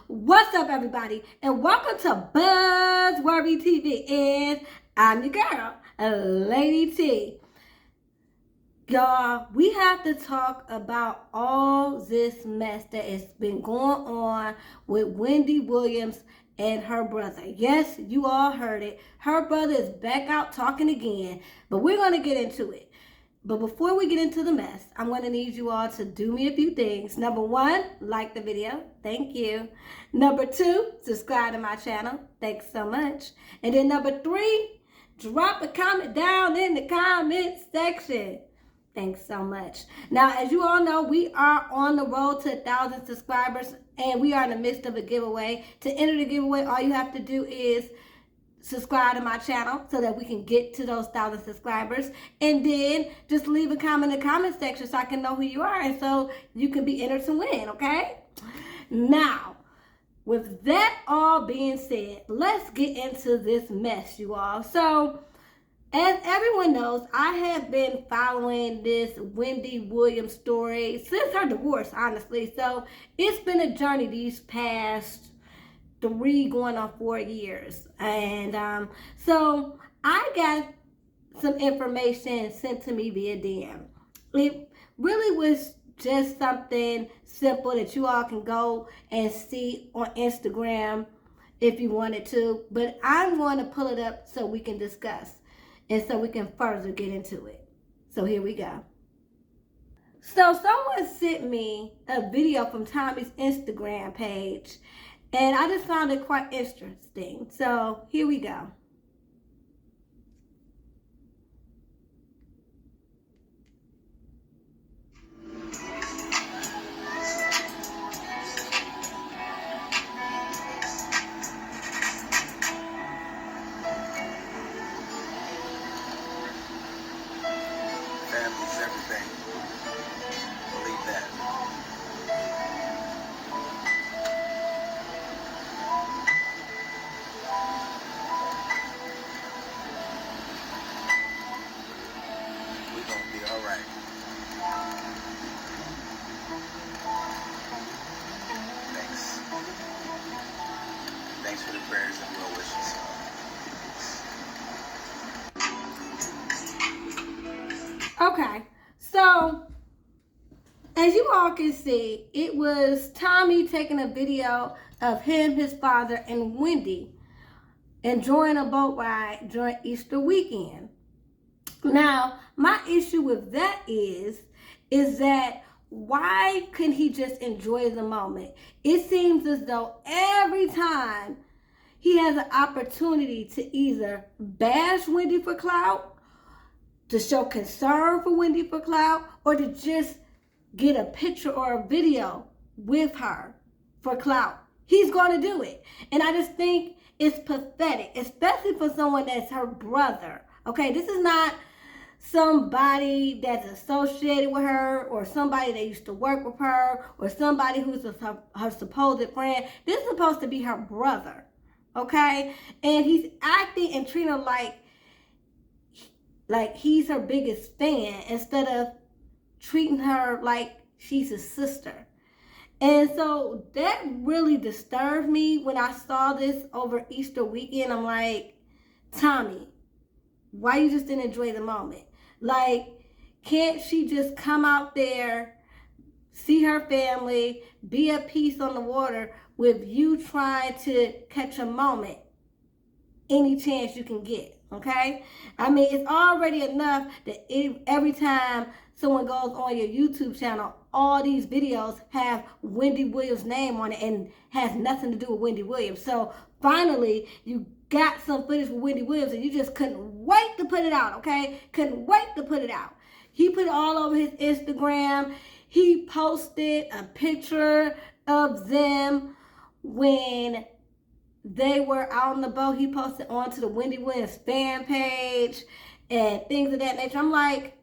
What's up, everybody, and welcome to Buzzworthy TV. And I'm your girl, Lady T. Y'all, we have to talk about all this mess that has been going on with Wendy Williams and her brother. Yes, you all heard it. Her brother is back out talking again, but we're going to get into it. But before we get into the mess, I'm going to need you all to do me a few things. Number one, like the video. Thank you. Number two, subscribe to my channel. Thanks so much. And then number three, drop a comment down in the comment section. Thanks so much. Now, as you all know, we are on the road to 1,000 subscribers, and we are in the midst of a giveaway. To enter the giveaway, all you have to do is subscribe to my channel so that we can get to those 1,000 subscribers, and then just leave a comment in the comment section so I can know who you are and so you can be entered to win, okay? Now, with that all being said, let's get into this mess, you all. So, as everyone knows, I have been following this Wendy Williams story since her divorce, honestly. So, it's been a journey these past 3 going on 4 years. And so I got some information sent to me via DM. It really was just something simple that you all can go and see on Instagram if you wanted to, but I'm going to pull it up so we can discuss and so we can further get into it. So here we go. So someone sent me a video from Tommy's Instagram page, and I just found it quite interesting. So here we go. Family's everything. Believe that. We're gonna be all right. Thanks. Thanks for the prayers and well wishes. Okay, so as you all can see, it was Tommy taking a video of him, his father, and Wendy enjoying a boat ride during Easter weekend. Now, my issue with that is that why couldn't he just enjoy the moment? It seems as though every time he has an opportunity to either bash Wendy for clout, to show concern for Wendy for clout, or to just get a picture or a video with her for clout, he's going to do it. And I just think it's pathetic, especially for someone that's her brother. Okay, this is not somebody that's associated with her or somebody that used to work with her or somebody who's her supposed friend. This is supposed to be her brother, okay? And he's acting and treating her like he's her biggest fan instead of treating her like she's his sister. And so that really disturbed me when I saw this over Easter weekend. I'm like, Tommy, why you just didn't enjoy the moment? Like, can't she just come out there, see her family, be at peace on the water with you trying to catch a moment any chance you can get? Okay, I mean, it's already enough that every time someone goes on your YouTube channel, all these videos have Wendy Williams' name on it and has nothing to do with Wendy Williams. So finally, you got some footage with Wendy Williams and you just couldn't wait to put it out, okay? Couldn't wait to put it out. He put it all over his Instagram. He posted a picture of them when they were out on the boat. He posted onto the Wendy Williams fan page and things of that nature. I'm like,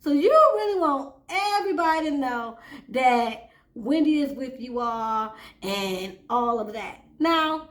so you really want everybody to know that Wendy is with you all and all of that. Now,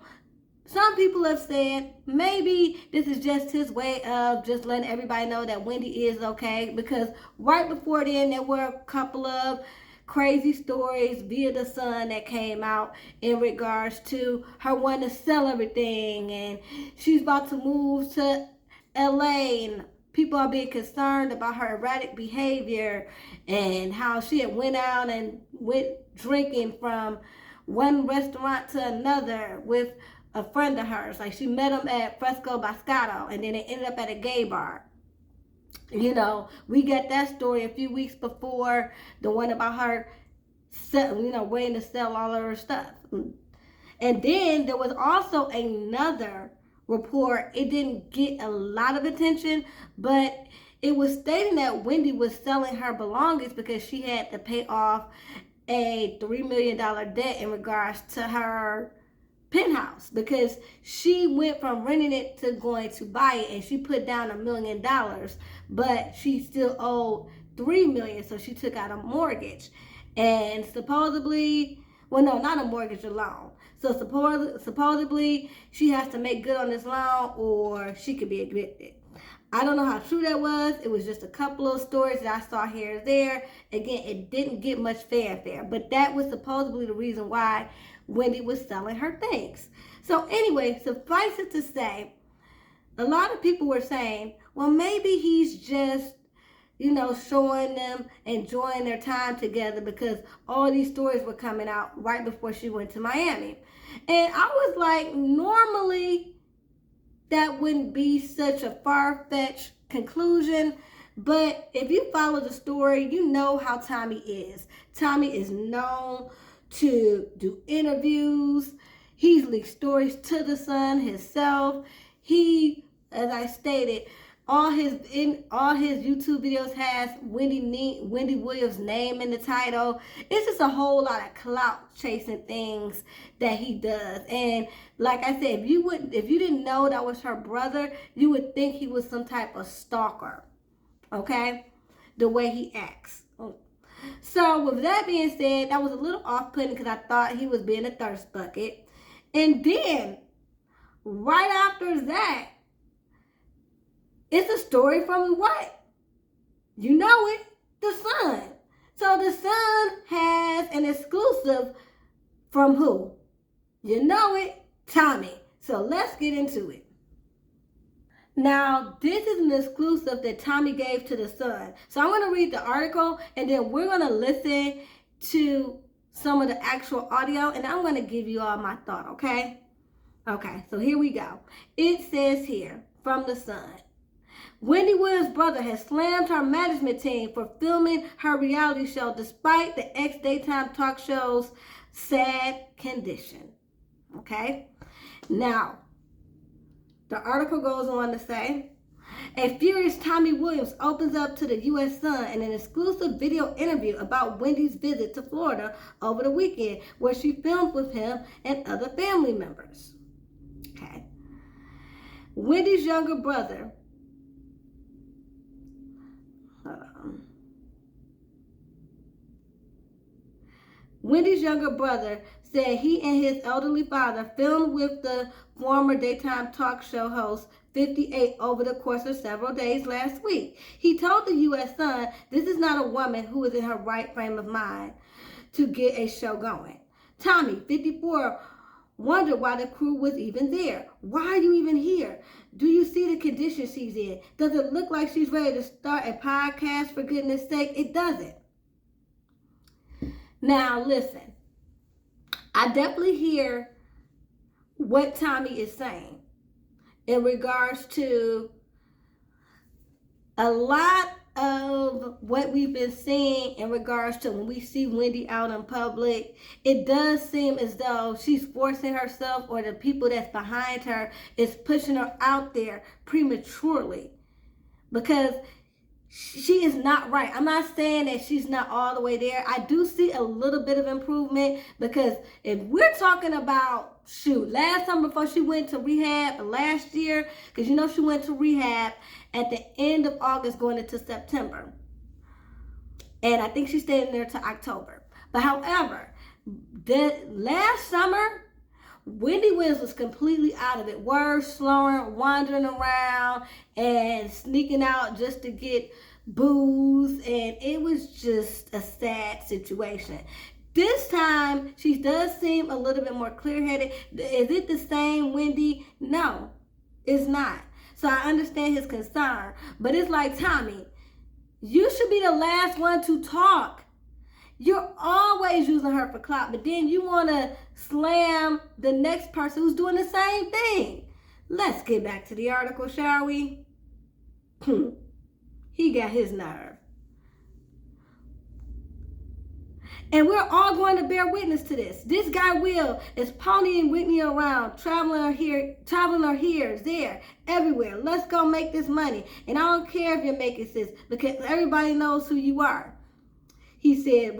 some people have said maybe this is just his way of just letting everybody know that Wendy is okay, because right before then there were a couple of crazy stories via the Sun that came out in regards to her wanting to sell everything, and she's about to move to LA, and people are being concerned about her erratic behavior and how she had went out and went drinking from one restaurant to another with a friend of hers. Like, she met him at Fresco Bascato and then they ended up at a gay bar. You know, we got that story a few weeks before, the one about her, waiting to sell all of her stuff. And then there was also another report. It didn't get a lot of attention, but it was stating that Wendy was selling her belongings because she had to pay off a $3 million debt in regards to her penthouse, because she went from renting it to going to buy it, and she put down $1 million, but she still owed $3 million, so she took out a mortgage. And supposedly, well, no, not a mortgage, a loan. So supposedly she has to make good on this loan or she could be evicted. I don't know how true that was. It was just a couple of stories that I saw here and there. Again, it didn't get much fanfare, but that was supposedly the reason why Wendy was selling her things. So anyway, suffice it to say, a lot of people were saying, well, maybe he's just, showing them, enjoying their time together, because all these stories were coming out right before she went to Miami. And I was like, normally that wouldn't be such a far-fetched conclusion. But if you follow the story, you know how Tommy is. Tommy is known to do interviews. He's leaked stories to the Sun himself. He, as I stated, all his YouTube videos has Wendy Williams' name in the title. It's just a whole lot of clout chasing things that he does. And like I said, if you didn't know that was her brother, you would think he was some type of stalker. Okay? The way he acts. So with that being said, that was a little off-putting because I thought he was being a thirst bucket. And then, right after that, it's a story from what? You know it, the Sun. So the Sun has an exclusive from who? You know it, Tommy. So let's get into it. Now, this is an exclusive that Tommy gave to the Sun. So I'm going to read the article, and then we're going to listen to some of the actual audio, and I'm going to give you all my thought, okay? Okay, so here we go. It says here from the Sun, Wendy Williams' brother has slammed her management team for filming her reality show despite the ex-daytime talk show's sad condition. Okay? Now, the article goes on to say, a furious Tommy Williams opens up to the U.S. Sun in an exclusive video interview about Wendy's visit to Florida over the weekend, where she filmed with him and other family members. Okay. Wendy's younger brother, said he and his elderly father filmed with the former daytime talk show host 58 over the course of several days last week. He told the U.S. Sun, this is not a woman who is in her right frame of mind to get a show going. Tommy, 54, wondered why the crew was even there. Why are you even here? Do you see the condition she's in? Does it look like she's ready to start a podcast, for goodness sake? It doesn't. Now, listen. I definitely hear what Tommy is saying in regards to a lot of what we've been seeing in regards to when we see Wendy out in public. It does seem as though she's forcing herself, or the people that's behind her is pushing her out there prematurely. Because she is not right. I'm not saying that she's not all the way there. I do see a little bit of improvement, because if we're talking about, shoot, last time before she went to rehab last year, because you know she went to rehab at the end of August going into September. And I think she stayed in there to October. But however, the last summer, Wendy Williams was completely out of it. Words slurring, wandering around, and sneaking out just to get booze. And it was just a sad situation. This time, she does seem a little bit more clear-headed. Is it the same Wendy? No, it's not. So I understand his concern. But it's like, Tommy, you should be the last one to talk. You're always using her for clout, but then you want to slam the next person who's doing the same thing. Let's get back to the article, shall we? He got his nerve. And we're all going to bear witness to this. This guy Will is ponying Whitney around, traveling her here, there, everywhere. Let's go make this money. And I don't care if you're making this, because everybody knows who you are. He said,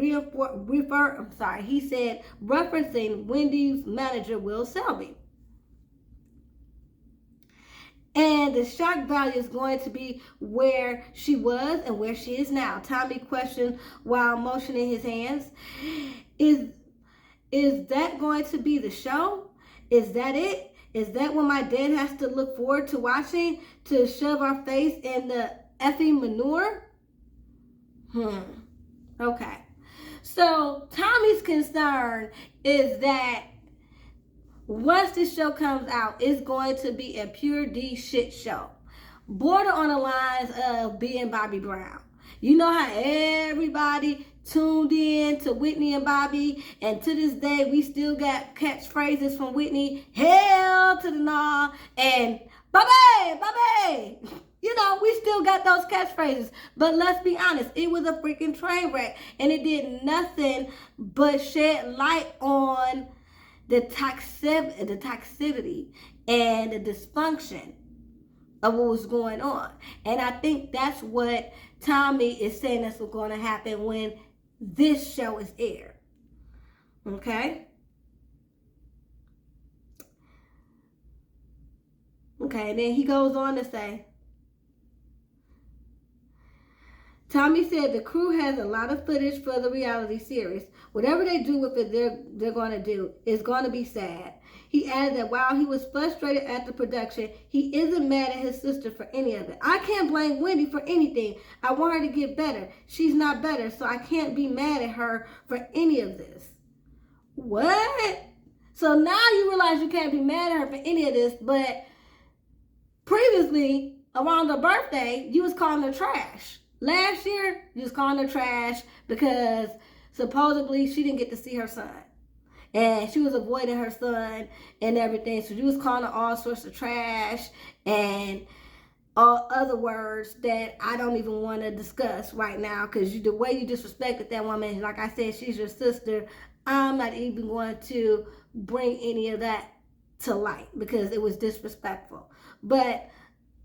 referencing Wendy's manager, Will Selby. And the shock value is going to be where she was and where she is now. Tommy questioned while motioning his hands. Is that going to be the show? Is that it? Is that what my dad has to look forward to watching, to shove our face in the effing manure? Okay. So Tommy's concern is that once this show comes out, it's going to be a pure D shit show. Border on the lines of being Bobby Brown. You know how everybody tuned in to Whitney and Bobby, and to this day we still got catchphrases from Whitney, hell to the nah, and Bobby, Bobby. You know, we still got those catchphrases. But let's be honest, it was a freaking train wreck, and it did nothing but shed light on the toxicity and the dysfunction of what was going on. And I think that's what Tommy is saying that's what's going to happen when this show is aired. Okay? Okay, and then he goes on to say, Tommy said the crew has a lot of footage for the reality series. Whatever they do with it, they're going to do. It's going to be sad. He added that while he was frustrated at the production, he isn't mad at his sister for any of it. I can't blame Wendy for anything. I want her to get better. She's not better, so I can't be mad at her for any of this. What? So now you realize you can't be mad at her for any of this, but previously, around her birthday, you was calling her trash. Last year, you was calling her trash because supposedly she didn't get to see her son. And she was avoiding her son and everything. So you was calling her all sorts of trash and all other words that I don't even want to discuss right now, because the way you disrespected that woman, like I said, she's your sister. I'm not even going to bring any of that to light because it was disrespectful. But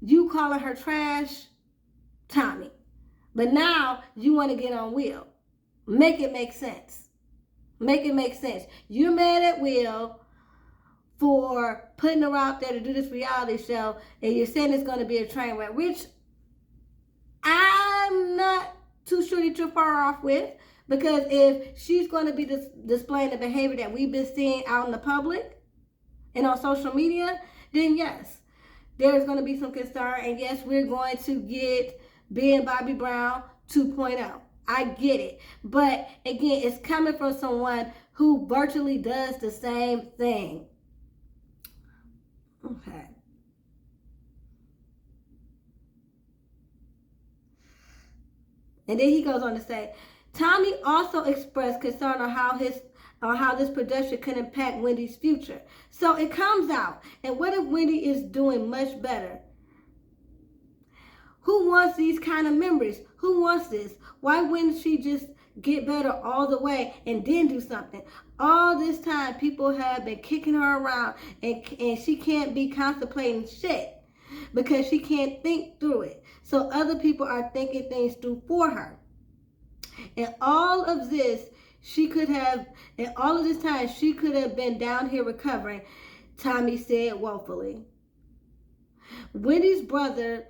you calling her trash, Tommy. But now you want to get on Will. Make it make sense. Make it make sense. You're mad at Will for putting her out there to do this reality show, and you're saying it's going to be a train wreck, which I'm not too sure that you're far off with, because if she's going to be displaying the behavior that we've been seeing out in the public and on social media, then yes, there's going to be some concern, and yes, we're going to get being Bobby Brown 2.0. I get it. But again, it's coming from someone who virtually does the same thing. Okay. And then he goes on to say, Tommy also expressed concern on how this production could impact Wendy's future. So it comes out. And what if Wendy is doing much better? Who wants these kind of memories? Who wants this? Why wouldn't she just get better all the way and then do something? All this time, people have been kicking her around, and she can't be contemplating shit because she can't think through it. So other people are thinking things through for her. And all of this, she could have, and all of this time, she could have been down here recovering, Tommy said woefully. Wendy's brother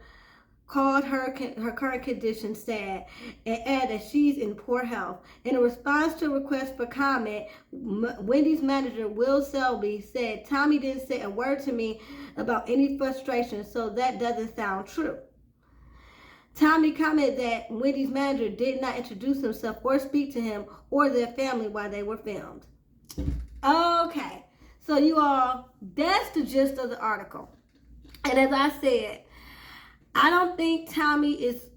called her current condition sad and added that she's in poor health. In a response to a request for comment, Wendy's manager, Will Selby, said, Tommy didn't say a word to me about any frustration, so that doesn't sound true. Tommy commented that Wendy's manager did not introduce himself or speak to him or their family while they were filmed. Okay, so you all, that's the gist of the article. And as I said, I don't think Tommy is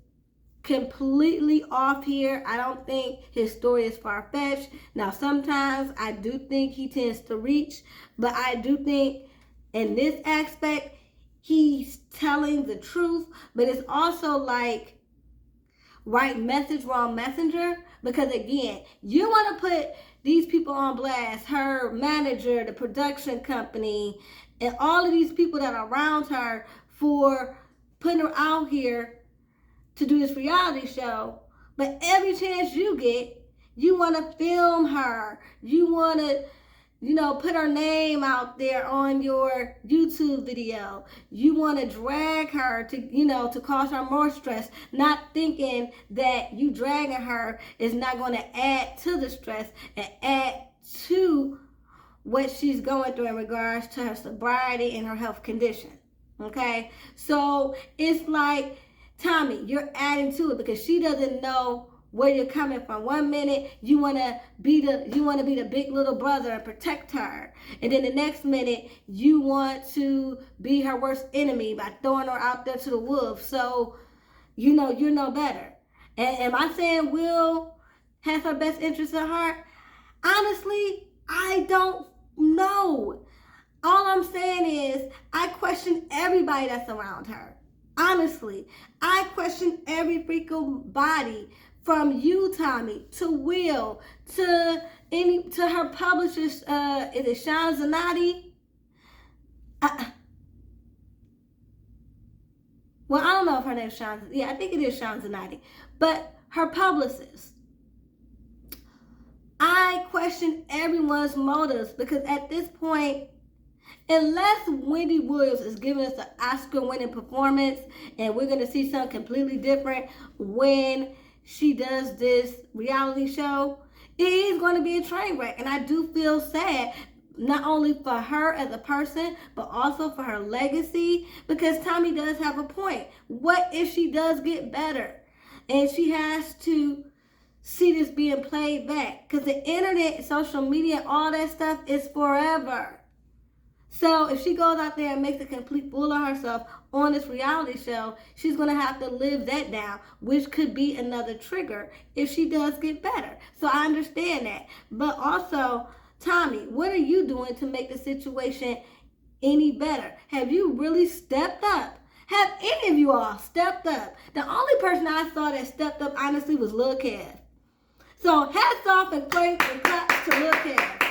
completely off here. I don't think his story is far-fetched. Now, sometimes I do think he tends to reach, but I do think in this aspect, he's telling the truth, but it's also like right message, wrong messenger. Because again, you want to put these people on blast, her manager, the production company, and all of these people that are around her for putting her out here to do this reality show. But every chance you get, you want to film her. You want to, put her name out there on your YouTube video. You want to drag her to, to cause her more stress, not thinking that you dragging her is not going to add to the stress and add to what she's going through in regards to her sobriety and her health condition. Okay? So it's like, Tommy, you're adding to it because she doesn't know where you're coming from. 1 minute you want to be the big little brother and protect her, and then the next minute you want to be her worst enemy by throwing her out there to the wolves. So you know better. And am I saying Will has her best interest at heart? Honestly, I don't know. All I'm saying is I question everybody that's around her. Honestly, I question every freaking body, from you, Tommy, to Will, to her publishers. Is it Sean Zanotti? Well, I don't know if her name's Sean. Yeah, I think it is Sean Zanotti. But her publicist. I question everyone's motives because at this point, unless Wendy Williams is giving us an Oscar-winning performance and we're going to see something completely different when she does this reality show, it is going to be a train wreck. And I do feel sad, not only for her as a person, but also for her legacy, because Tommy does have a point. What if she does get better and she has to see this being played back? Because the internet, social media, all that stuff is forever. So if she goes out there and makes a complete fool of herself on this reality show, she's going to have to live that down, which could be another trigger if she does get better. So I understand that. But also, Tommy, what are you doing to make the situation any better? Have you really stepped up? Have any of you all stepped up? The only person I saw that stepped up, honestly, was Lil Kev. So hats off and claps to Lil Kev.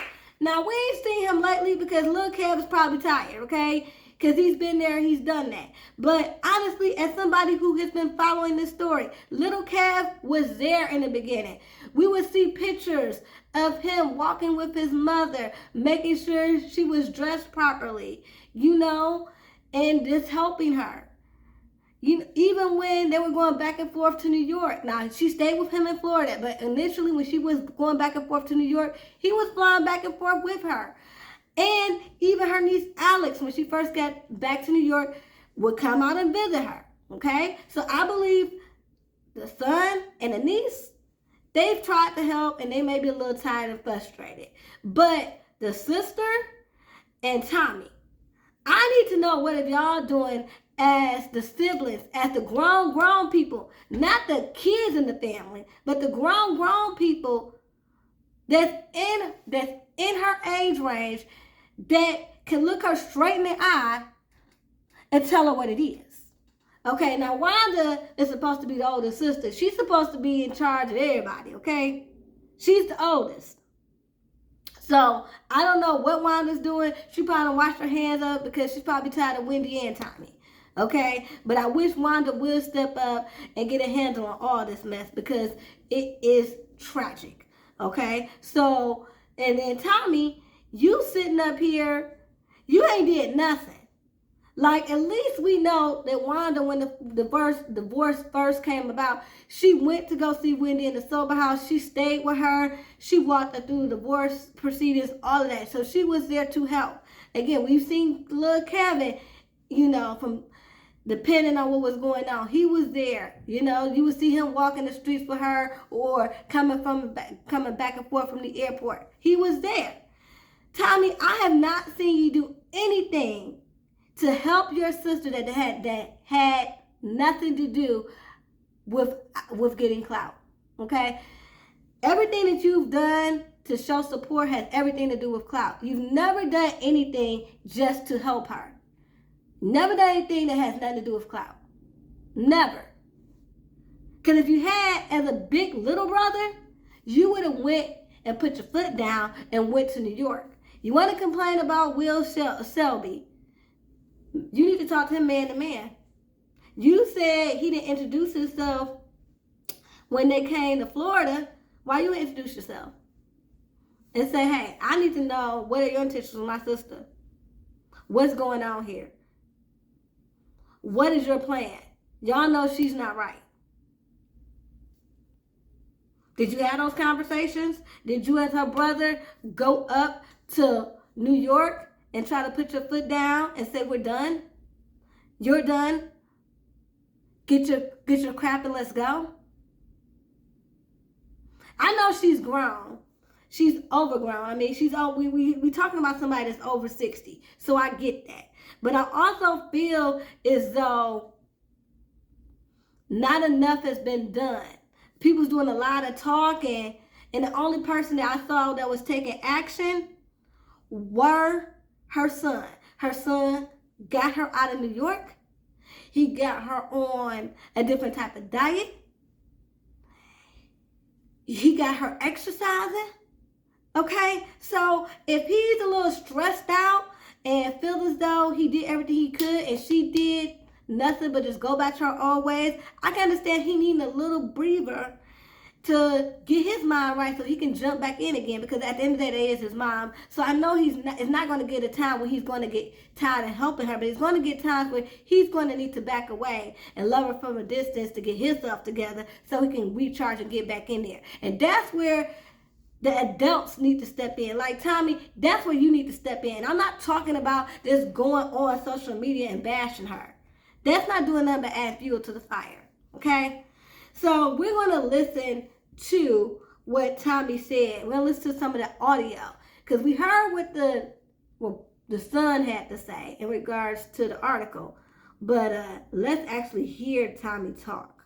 Now, we ain't seen him lately because Lil Kev is probably tired, okay? Because he's been there, he's done that. But honestly, as somebody who has been following this story, Little Kev was there in the beginning. We would see pictures of him walking with his mother, making sure she was dressed properly, and just helping her. Even when they were going back and forth to New York. Now, she stayed with him in Florida, but initially when she was going back and forth to New York, he was flying back and forth with her. And even her niece Alex, when she first got back to New York, would come out and visit her, okay? So I believe the son and the niece, they've tried to help, and they may be a little tired and frustrated. But the sister and Tommy, I need to know what are y'all doing as the siblings, as the grown people, not the kids in the family, but the grown people that's in her age range that can look her straight in the eye and tell her what it is. Okay, now Wanda is supposed to be the older sister. She's supposed to be in charge of everybody, okay? She's the oldest. So I don't know what Wanda's doing. She probably washed her hands up because she's probably tired of Wendy and Tommy. Okay, but I wish Wanda would step up and get a handle on all this mess because it is tragic. Okay, so and then Tommy, you sitting up here, you ain't did nothing. Like, at least we know that Wanda, when the divorce first came about, she went to go see Wendy in the sober house. She stayed with her. She walked her through the divorce proceedings, all of that. So she was there to help. Again, we've seen little Kevin, from depending on what was going on, he was there. You would see him walking the streets with her or coming back and forth from the airport. He was there. Tommy, I have not seen you do anything to help your sister that had nothing to do with getting clout. Okay? Everything that you've done to show support has everything to do with clout. You've never done anything just to help her. Never done anything that has nothing to do with clout. Never. Because if you had as a big little brother, you would have went and put your foot down and went to New York. You want to complain about Will Selby? You need to talk to him man to man. You said he didn't introduce himself when they came to Florida. Why you introduce yourself? And say, hey, I need to know what are your intentions with my sister? What's going on here? What is your plan? Y'all know she's not right. Did you have those conversations? Did you and her brother go up to New York and try to put your foot down and say, we're done? You're done? Get your crap and let's go? I know she's grown. She's overgrown. I mean, we talking about somebody that's over 60. So I get that. But I also feel as though not enough has been done. People's doing a lot of talking, and the only person that I saw that was taking action were her son. Her son got her out of New York. He got her on a different type of diet. He got her exercising. Okay? So if he's a little stressed out and feels as though he did everything he could and she did nothing but just go back to her old ways, I can understand he needing a little breather to get his mind right so he can jump back in again, because at the end of the day, that is his mom. So I know it's not going to get a time when he's going to get tired of helping her, but he's going to get times where he's going to need to back away and love her from a distance to get himself together so he can recharge and get back in there. And that's where the adults need to step in. Like Tommy, that's where you need to step in. I'm not talking about this going on social media and bashing her. That's not doing nothing but add fuel to the fire. Okay? So we're going to listen to what Tommy said. We're going to listen to some of the audio, because we heard what the son had to say in regards to the article. But let's actually hear Tommy talk.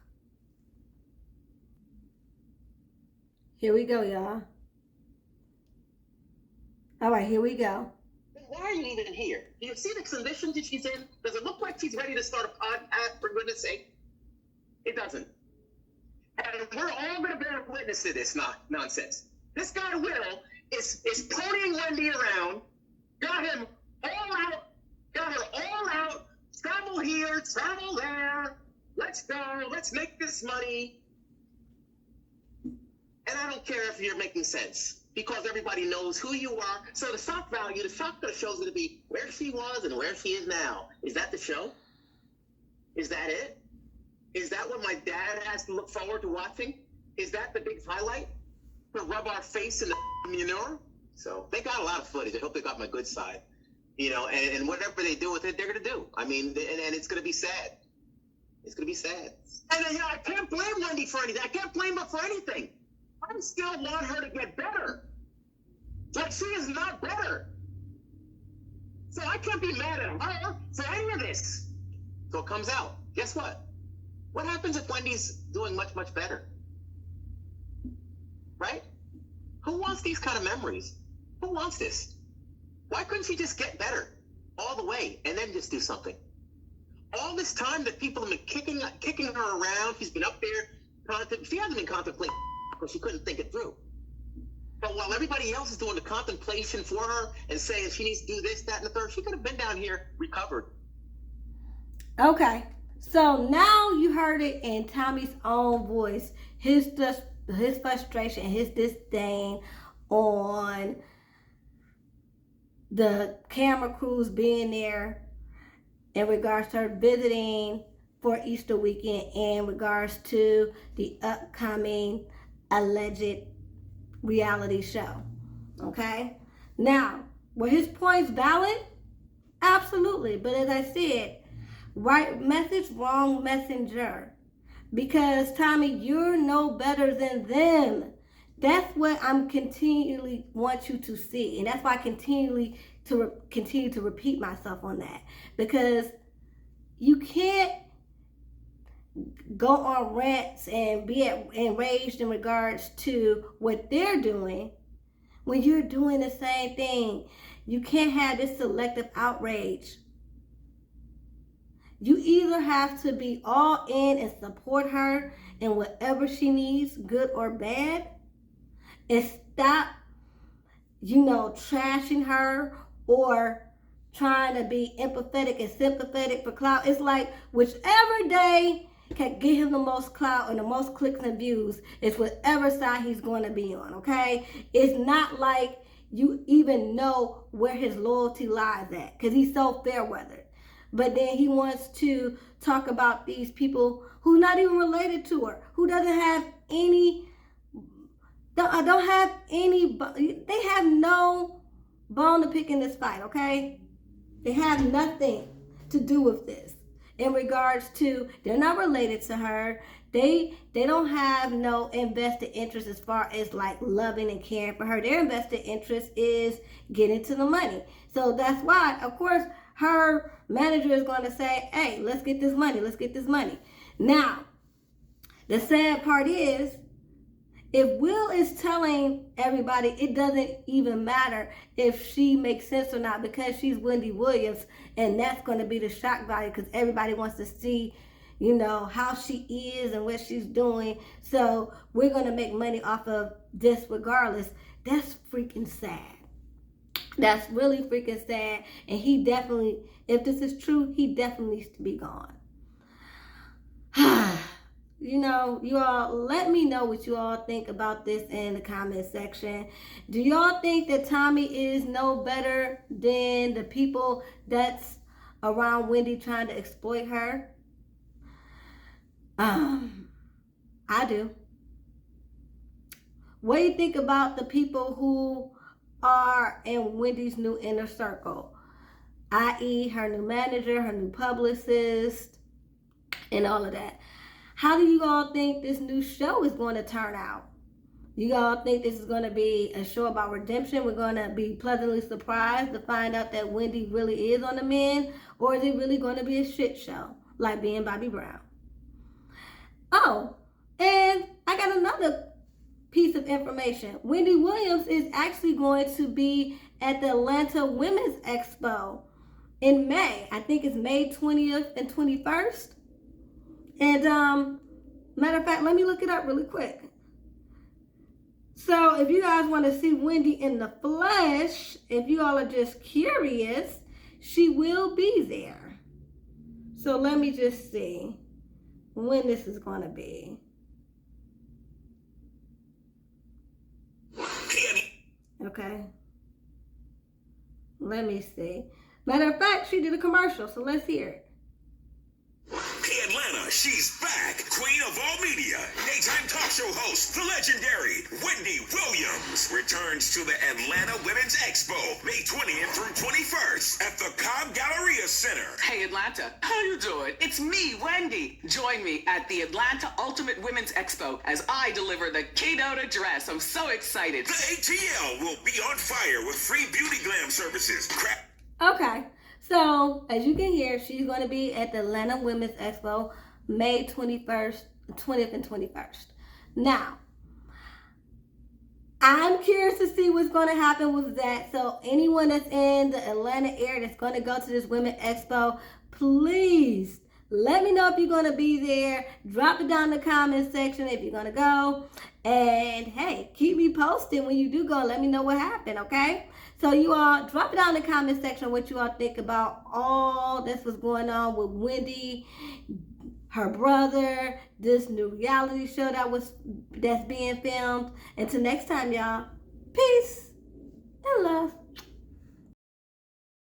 Here we go, y'all. All right, here we go. Why are you even here? Do you see the condition that she's in? Does it look like she's ready to start a podcast, for goodness sake? It doesn't. And we're all going to bear witness to this nonsense. This guy, Will, is ponying Wendy around, got him all out, got her all out, travel here, travel there, let's go, let's make this money. And I don't care if you're making sense, because everybody knows who you are. So the shock of the show is going to be where she was and where she is now. Is that the show? Is that it? Is that what my dad has to look forward to watching? Is that the big highlight? To rub our face in the manure? So they got a lot of footage. I hope they got my good side. And whatever they do with it, they're going to do. I mean, and it's going to be sad. It's going to be sad. And I can't blame Wendy for anything. I can't blame her for anything. I still want her to get better. Like, she is not better. So I can't be mad at her for any of this. So it comes out. Guess what? What happens if Wendy's doing much, much better? Right? Who wants these kind of memories? Who wants this? Why couldn't she just get better all the way and then just do something? All this time that people have been kicking her around, she's been up there. She hasn't been contemplating because she couldn't think it through. But while everybody else is doing the contemplation for her and saying she needs to do this, that, and the third, she could have been down here recovered. Okay, so now you heard it in Tommy's own voice. His frustration, his disdain on the camera crews being there in regards to her visiting for Easter weekend, in regards to the upcoming alleged reality show. Okay? Now, were his points valid? Absolutely. But as I said, right message, wrong messenger. Because, Tommy, you're no better than them. That's what I'm continually want you to see. And that's why I continue to repeat myself on that. Because you can't go on rants and be enraged in regards to what they're doing when you're doing the same thing. You can't have this selective outrage. You either have to be all in and support her in whatever she needs, good or bad, and stop, trashing her or trying to be empathetic and sympathetic for clout. It's like whichever day can get him the most clout and the most clicks and views is whatever side he's going to be on, okay? It's not like you even know where his loyalty lies at because he's so fair-weathered. But then he wants to talk about these people who's not even related to her, who doesn't have any, don't have any, they have no bone to pick in this fight, okay? They have nothing to do with this in regards to, they're not related to her. They don't have no invested interest as far as like loving and caring for her. Their invested interest is getting to the money. So that's why, of course, her manager is going to say, hey, let's get this money. Let's get this money. Now, the sad part is, if Will is telling everybody, it doesn't even matter if she makes sense or not because she's Wendy Williams, and that's going to be the shock value because everybody wants to see, how she is and what she's doing. So we're going to make money off of this regardless. That's freaking sad. That's really freaking sad. And he definitely, if this is true, he definitely needs to be gone. You all, let me know what you all think about this in the comment section. Do y'all think that Tommy is no better than the people that's around Wendy trying to exploit her? I do. What do you think about the people who are in Wendy's new inner circle, i.e. her new manager, her new publicist, and all of that? How do you all think this new show is going to turn out? You all think this is going to be a show about redemption? We're going to be pleasantly surprised to find out that Wendy really is on the mend? Or is it really going to be a shit show like being Bobby Brown? Oh, and I got another piece of information. Wendy Williams is actually going to be at the Atlanta Women's Expo in May. I think it's May 20th and 21st. And matter of fact, let me look it up really quick. So if you guys want to see Wendy in the flesh, if you all are just curious, she will be there. So let me just see when this is going to be. Okay. Let me see. Matter of fact, she did a commercial, so let's hear it. Hey Atlanta, she's back. Queen of all media, daytime talk show host, the legendary Wendy Williams returns to the Atlanta Women's Expo May 20th through 21st at the Cobb Galleria Center. Hey Atlanta, how you doing? It's me, Wendy. Join me at the Atlanta Ultimate Women's Expo as I deliver the keynote address. I'm so excited. The ATL will be on fire with free beauty glam services. Okay. So, as you can hear, she's going to be at the Atlanta Women's Expo May 20th and 21st. Now, I'm curious to see what's going to happen with that. So, anyone that's in the Atlanta area that's going to go to this Women's Expo, please let me know if you're going to be there. Drop it down in the comment section if you're going to go. And, hey, keep me posted when you do go. Let me know what happened, okay? So you all drop it down in the comment section what you all think about all this was going on with Wendy, her brother, this new reality show that's being filmed. Until next time, y'all. Peace and love.